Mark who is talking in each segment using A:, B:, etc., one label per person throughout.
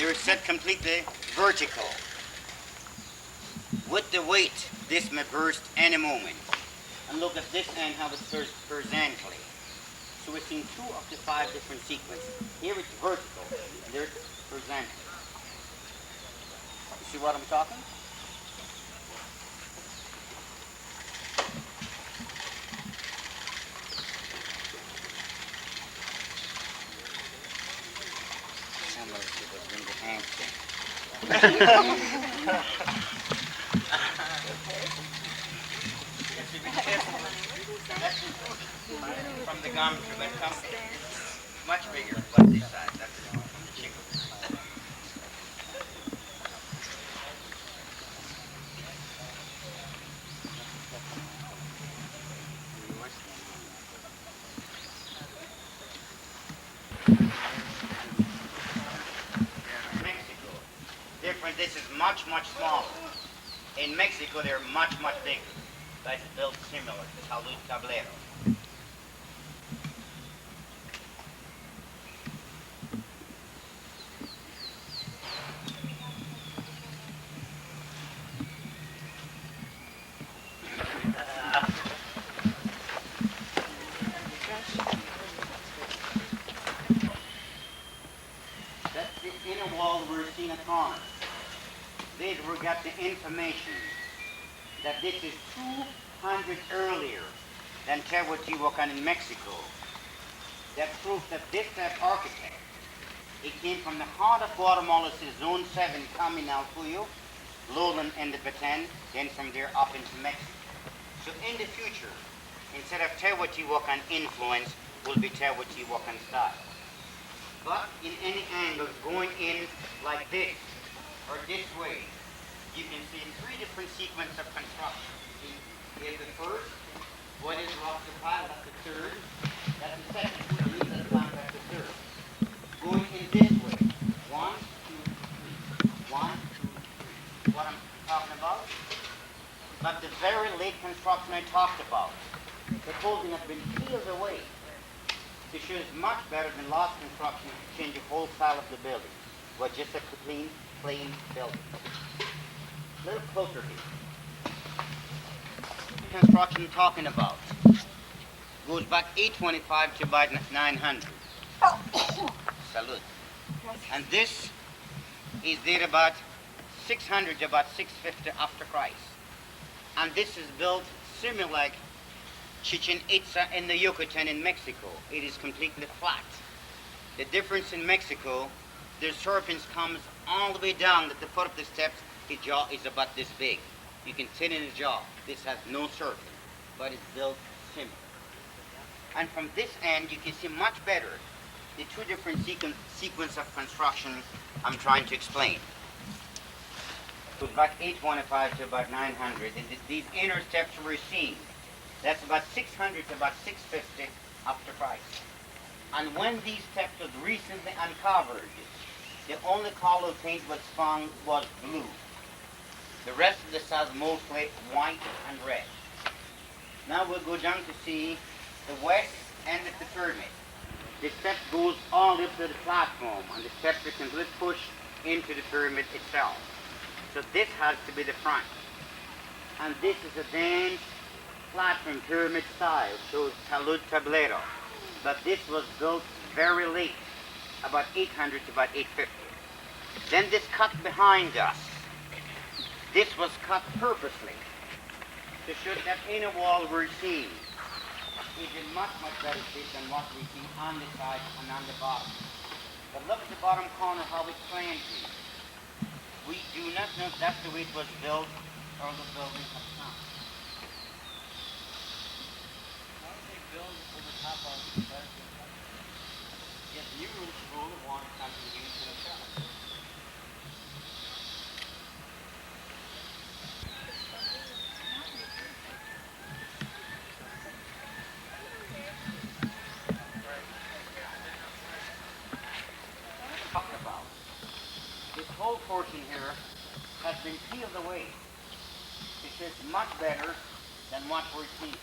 A: they're set completely vertical. With the weight, this may burst any moment. And look at this end how it's horizontally. So we're seeing 2 of the 5 different sequences. Here it's vertical, and there it's horizontal. You see what I'm talking? Somebody should have been the handstand. From the gum to the company. Much bigger, but this side. That's from the chicken. Mexico. Different. This is much, much smaller. In Mexico, they're much, much bigger. But it's built similar to Salud Tablero. That's the inner wall we're seeing at corner. This we got the information that this is 200 earlier than Teotihuacan in Mexico. That proves that this type of architect, it came from the heart of Guatemala, Zone 7 coming out Puyo, Lowland and the Batan, then from there up into Mexico. So in the future, instead of Teotihuacan influence, will be Teotihuacan style. But in any angle, going in like this, or this way, you can see 3 different sequences of construction. See, here's the first, what is rock the pile, that's the third, that's the second, these are the plant, that's the third. Going in this way, 1, 2, 3, 1, 2, 3. What I'm talking about? But the very late construction I talked about, the building has been peeled away. To show it's much better than last construction to change the whole style of the building. Was just a clean, plain building. A little closer here. Construction talking about goes back 825 to about 900. Salud. And this is there about 600 to about 650 after Christ. And this is built similar like Chichen Itza in the Yucatan in Mexico. It is completely flat. The difference in Mexico, the serpents comes all the way down at the foot of the steps. The jaw is about this big. You can sit in the jaw. This has no serpent, but it's built similar. And from this end, you can see much better the 2 different sequence of construction I'm trying to explain. So back 825 to about 900, and these inner steps we're seeing. That's about 600 to about 650 after Christ. And when these steps was recently uncovered, the only color paint was found was blue. The rest of the sides mostly white and red. Now we'll go down to see the west end of the pyramid. The step goes all up to the platform, and the steps are completely pushed into the pyramid itself. So this has to be the front. And this is a then platform pyramid style, shows Salud Tablero. But this was built very late, about 800 to about 850. Then this cut behind us. This was cut purposely to show that inner wall we're seeing is in much, much better shape than what we see on the side and on the bottom. But look at the bottom corner how it's planned here. We do not know if that's the way it was built or the building has come. Yes, new rules rule of one something new to the challenge. Talk about this whole portion here has been peeled away. It's just much better than what we're seeing.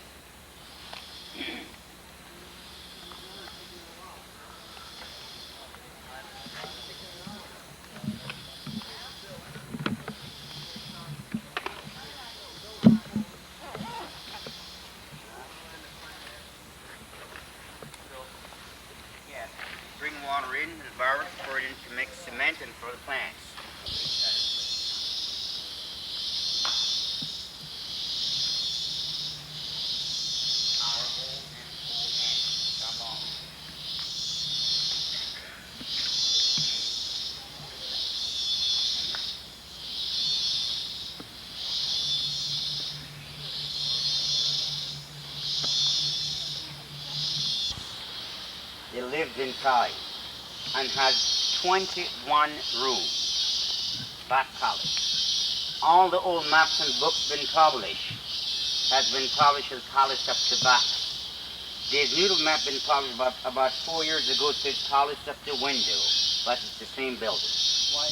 A: lived inside and has 21 rooms, back college. All the old maps and books been published, has been polished and polished up to back. There's new map been published about 4 years ago. It says polished up the window, but it's the same building.
B: Why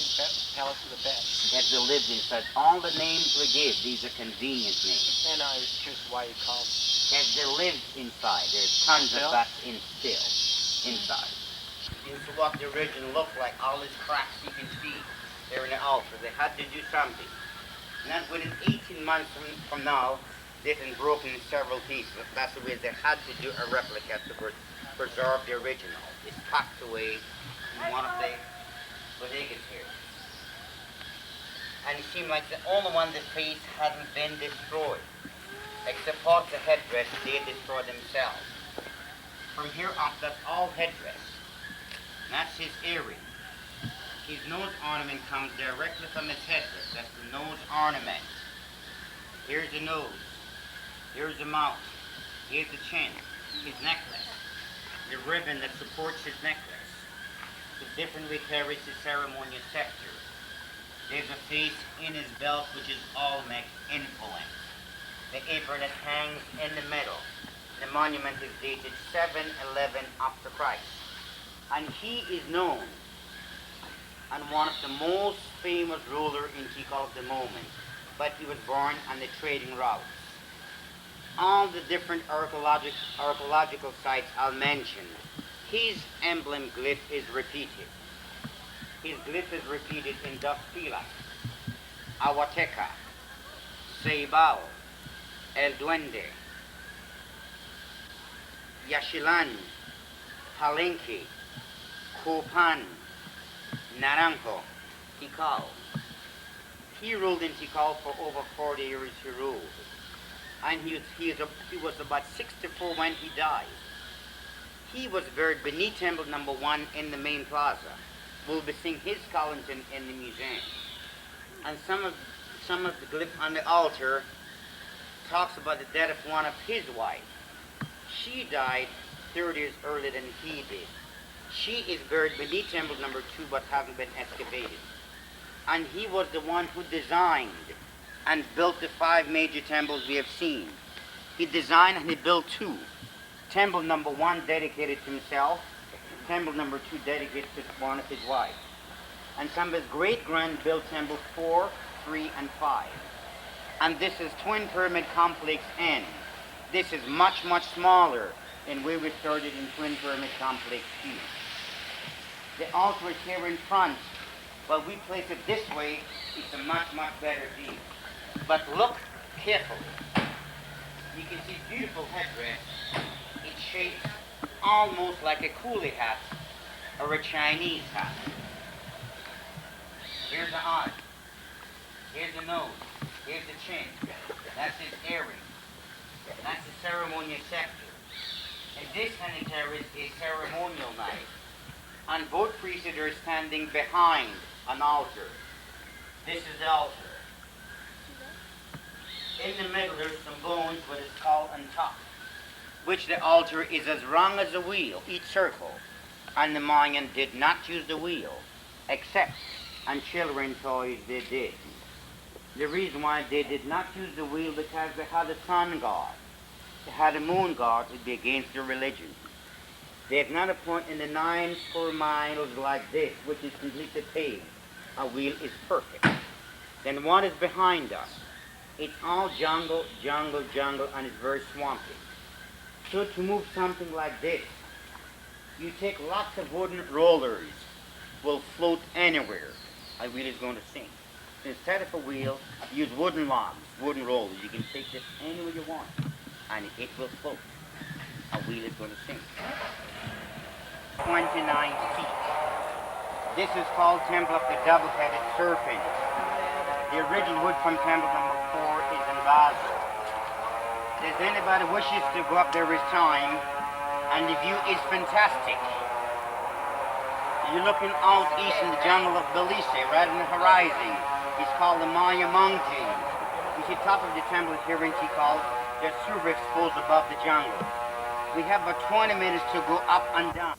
B: palace of the best?
A: Because they lived inside. All the names we give, these are convenient names.
B: And I was curious why you called.
A: Because they lived inside. There's tons of bats still inside. This is what the original looked like. All these cracks you can see. They're in the altar. They had to do something. And within 18 months from now, this is broken in several pieces. That's the way they had to do a replica to preserve the original. It's packed away in one of the bodegas here. And it seemed like the only one the face hadn't been destroyed. Except part of the headdress they destroyed themselves. From here up, that's all headdress. And that's his earring. His nose ornament comes directly from his headdress. That's the nose ornament. Here's the nose. Here's the mouth. Here's the chin. His necklace. The ribbon that supports his necklace. The different way carries his ceremonial scepter. There's a face in his belt which is Olmec influence. The apron that hangs in the middle. The monument is dated 711 after Christ. And he is known and one of the most famous rulers in Tikal of the moment. But he was born on the trading routes. All the different archaeological sites I'll mention, his emblem glyph is repeated. His glyph is repeated in Dos Pilas, Ahuateca, Ceibal, El Duende, Yaxchilán, Palenque, Copan, Naranjo, Tikal. He ruled in Tikal for over 40 years. He ruled. And he was about 64 when he died. He was buried beneath Temple number 1 in the main plaza. We'll be seeing his skull in the museum. And some of the glyph on the altar talks about the death of one of his wives. She died 30 years earlier than he did. She is buried beneath Temple number 2 but hasn't been excavated. And he was the one who designed and built the 5 major temples we have seen. He designed and he built 2. Temple number 1 dedicated to himself, temple number 2 dedicated to one of his wives. And some of his great-grand built temples 4, 3, and 5. And this is Twin Pyramid Complex N. This is much, much smaller than where we started in Twin Pyramid Complex Q. The altar is here in front. But we place it this way, it's a much, much better view. But look carefully. You can see beautiful headdress. It's shaped almost like a coolie hat or a Chinese hat. Here's the eye. Here's the nose. Here's the chin. That's his earring. That's the ceremonial scepter. And this hand he carries is ceremonial knife. And both priests are standing behind an altar. This is the altar. In the middle there's some bones with a skull on top, which the altar is as round as a wheel, each circle. And the Mayan did not use the wheel, except on children's toys they did. The reason why they did not use the wheel because they had a sun god. They had a moon god who would be against their religion. There's not a point in the 9 square miles like this, which is completely paved. A wheel is perfect. Then what is behind us? It's all jungle, jungle, jungle, and it's very swampy. So to move something like this, you take lots of wooden rollers, will float anywhere. A wheel is going to sink. Instead of a wheel, use wooden logs, wooden rollers. You can take this anywhere you want, and it will float. A wheel is going to sink. 29 feet. This is called Temple of the Double-Headed Serpent. The original wood from temple number 4 is in Basel. If anybody wishes to go up there this time, and the view is fantastic. You're looking out east in the jungle of Belize, right on the horizon. It's called the Maya Mountain. You see top of the temple here in Tikal, they're super exposed above the jungle. We have about 20 minutes to go up and down.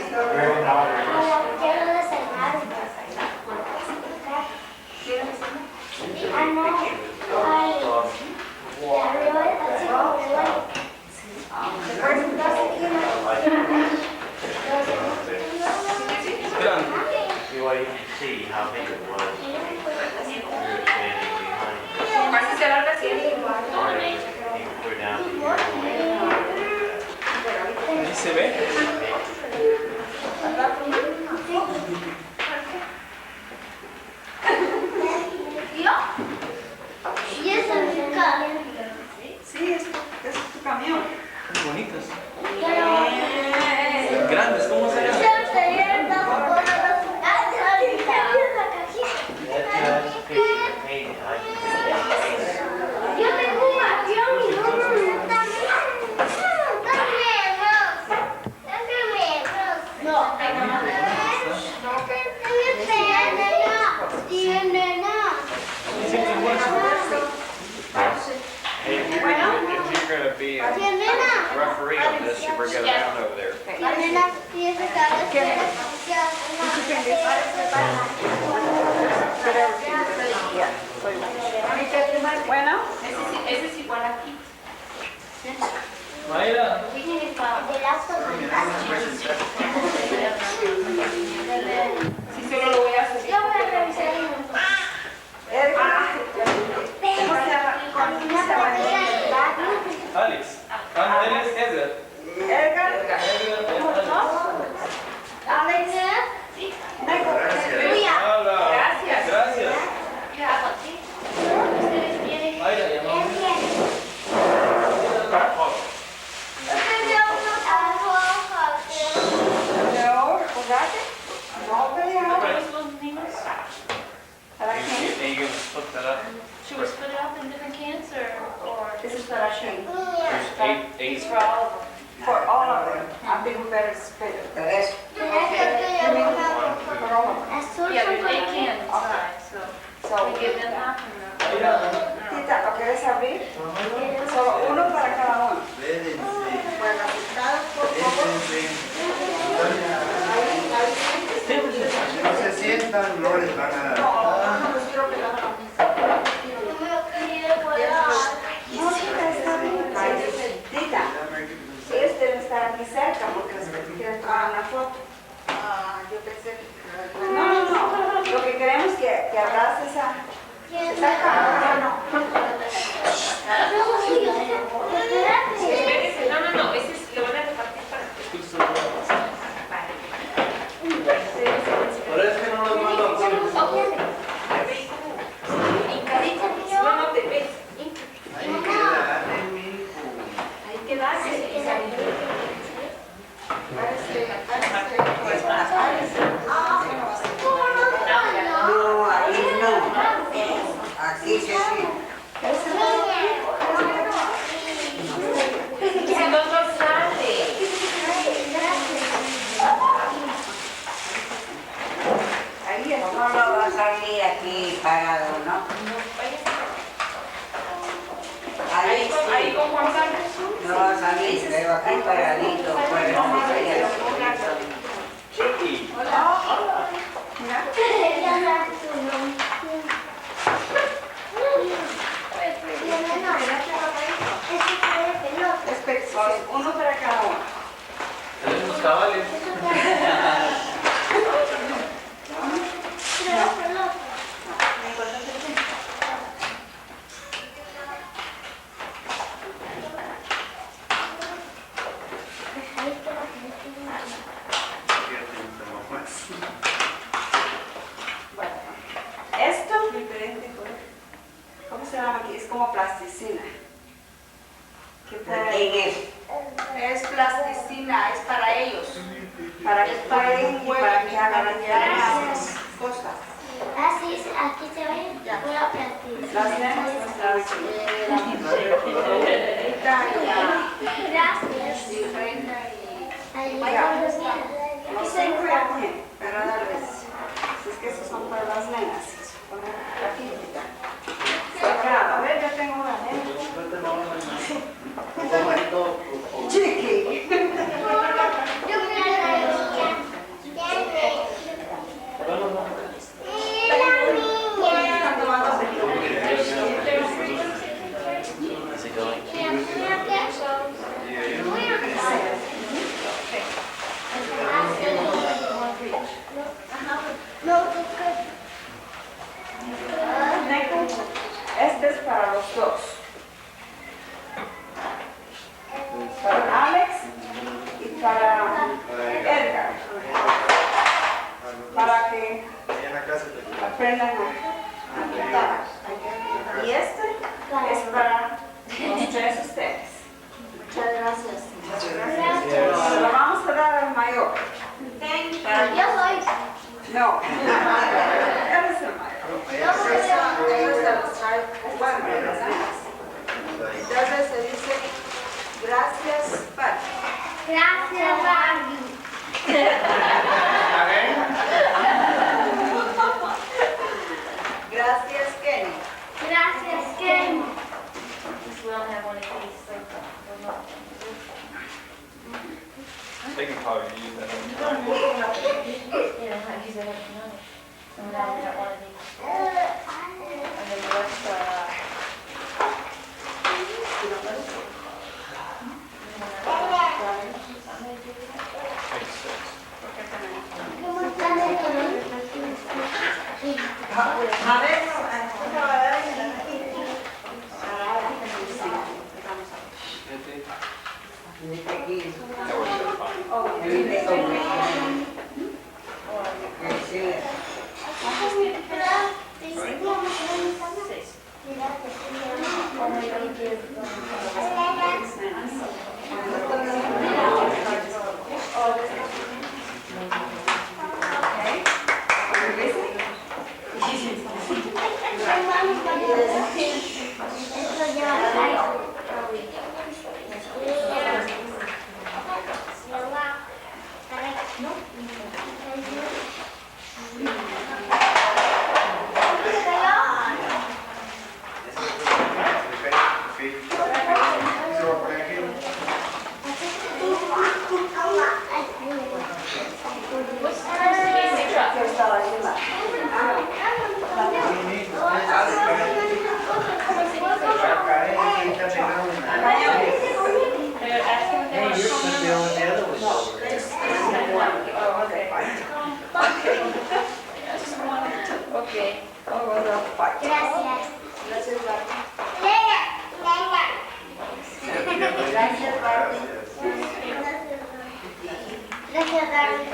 C: You can see how big it was. We were standing behind it. We're down to here.
B: Ahí se ve.
D: ¿Y eso es tu camión?
E: Sí, es tu camión.
B: Bonitas.
D: Pero...
B: Grandes, ¿cómo serán?
D: Yo tengo un avión y no también.
B: If you're going to be a referee on this, you bring it around over there.
E: Bueno,
F: Ese es igual aquí.
B: Mayra.
F: Si solo lo voy a hacer.
B: Alex. Él es Edgar.
E: Edgar,
B: Hola.
F: Gracias.
B: Gracias.
F: ¿Qué hago aquí? Ustedes vienen.
B: Mayra, llamamos.
F: Los niños.
B: And you can flip that up.
F: Should we split it up in different cans or
E: This is para Shane.
B: There's eight.
F: it's for all of them?
E: For all of them. I think we better split it. For all of them.
F: Yeah, there's 8 cans inside, so
E: So,
F: we give them half and
E: Tita, ¿lo quieres abrir? Solo uno para cada uno. Bueno, cada por favor.
G: Si no se sientan, no les van a dar.
E: No, no quiero que lo hagan. No, Tita, está bien. Tita, ellos deben estar aquí cerca porque les quieren tomar una foto. Yo pensé que... No. Lo que queremos es que abraces a...
F: Espérense, no, ese es, lo van a repartir para
B: Por eso que no nos mandó.
F: no te ves.
G: Ahí queda, mi hijo.
F: Hay que darse.
E: No, ahí no. Aquí sí.
F: Si no, no sale.
E: Ahí es. No lo va a salir aquí pagado, ¿no?
F: Ahí con Juan Carlos.
E: No va a salir, pero aquí pagadito.
B: Chiqui.
E: Uno para cada uno.
B: Tenemos cabales.
E: Esto, ¿cómo se llama aquí? Es como plasticina. Es plasticina, es para ellos. Para que jueguen y para que hagan más cosas.
D: Así, aquí se ve pura plastilina.
E: Las nenas nuestras.
D: Gracias. Ahí
E: No sé qué, pero darles. Es que esos son para las nenas. Poner aquí, a ver, yo tengo una nena. Chiqui.
D: Yo me la
G: casa de
E: aprendan a contar. Y este es para los tres ustedes.
D: Muchas gracias.
E: Se lo vamos a dar al mayor.
D: Yo soy.
E: No, él es el mayor. Entonces se dice gracias, Pat.
D: Gracias, Barbie.
E: Gracias, Kenny.
D: Gracias, Ken.
H: They can probably use that. Makes sense.
E: A ver,
H: That works out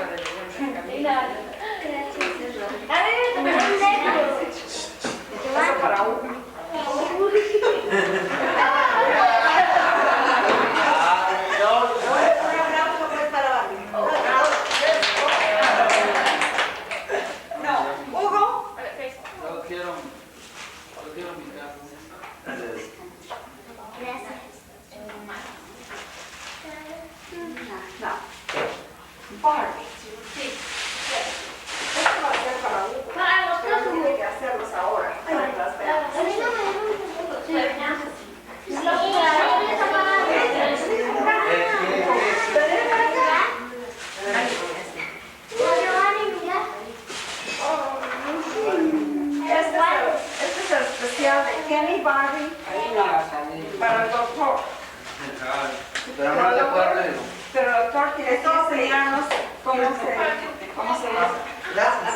H: fine.
E: Este es el especial de Kenny Barbie para el doctor.
G: Pero no le puedo abrir.
E: Pero el doctor tiene que enseñarnos cómo se usa.
G: Gracias.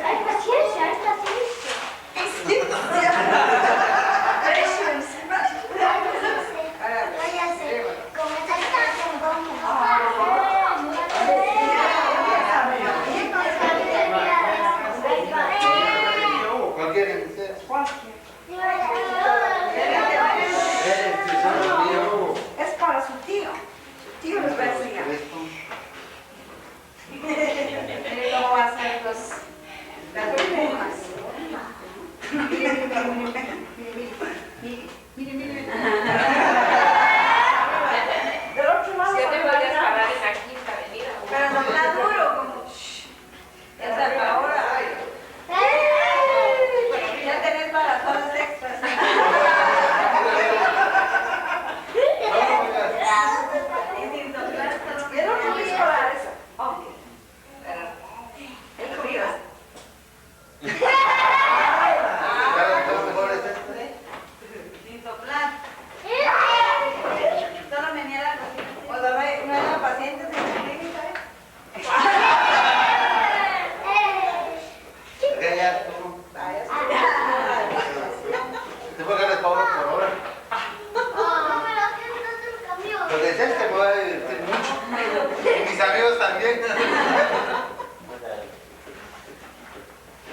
D: Hay paciencia, hay paciencia. Váyase, como está tan
G: Cualquiera que sea.
E: Es para su tío. Su tío les va a enseñar. Mire cómo va a hacer las burbujas.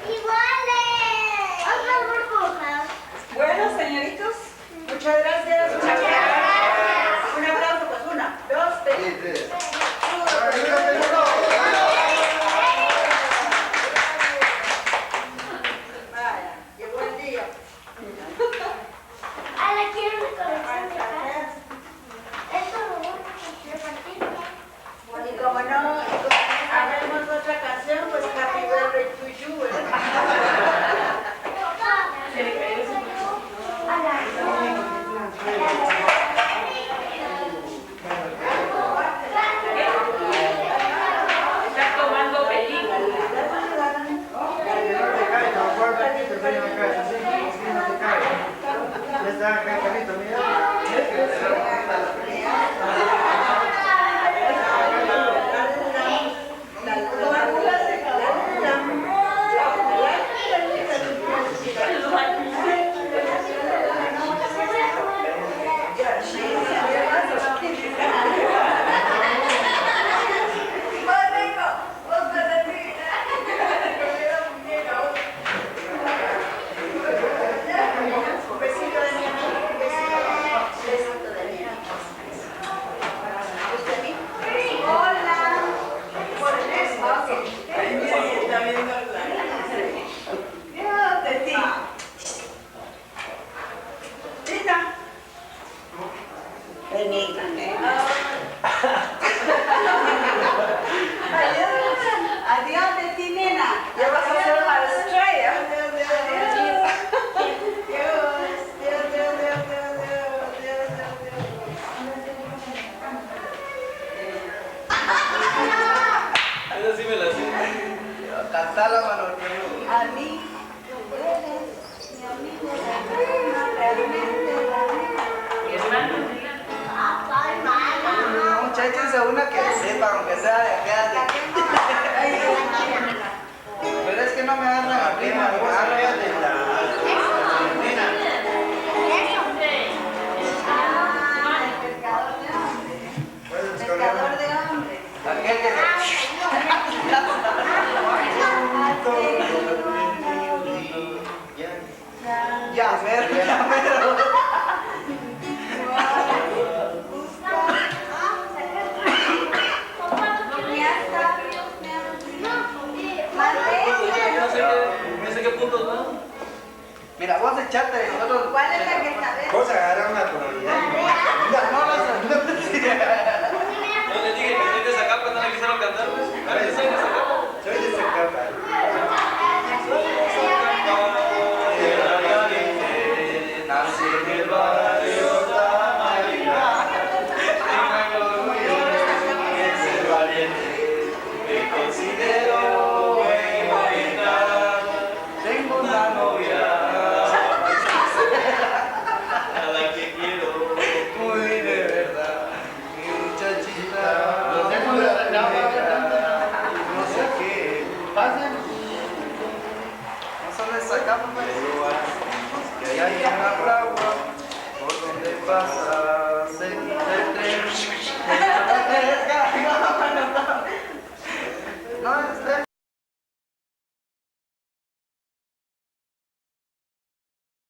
D: Iguales. Otras burbujas.
E: Bueno, señoritos, muchas gracias.
D: Muchas gracias.
E: Un aplauso, pues 1, 2, 3. Vaya, llegó el día.
D: Ahora quiero una colección de cartas. Esto lo voy a repartir.
E: Y como no haremos otra canción, pues Happy Birthday to you, ¿verdad?
F: Está tomando película.
E: Adiós de ti, nena. Ya vas a ser una estrella.
H: Esa sí me la sé.
G: Cantala, mano.
E: A mí, tú eres mi amigo, realmente
F: Mi hermano,
G: Muchachos, una que sepa, aunque sea de acá. Pero es que no me agarran la prima, me agarran de la Argentina.
E: pescador de hombres.
G: Aquel que ya, mero, ya, mero.
H: No sé qué puntos, ¿no?
G: Mira, vos echate y nosotros.
E: ¿Cuál es la que sabes?
G: Vos agarrar una tonalidad.
H: No le dije que soy de Zacapa, no le quisieron cantar, pues. A ver, soy de Zacapa.
G: Soy de Zacapa. Nací en el barrio Tamarina. Tengo el orgullo de ser valiente. Me considero buen militar. Tengo una novia a la que quiero muy de verdad. Mi muchachita. Los dejo de la no sé qué. Pasen. No solo de Zacapa, pues. Que allá hay una fragua por donde pasa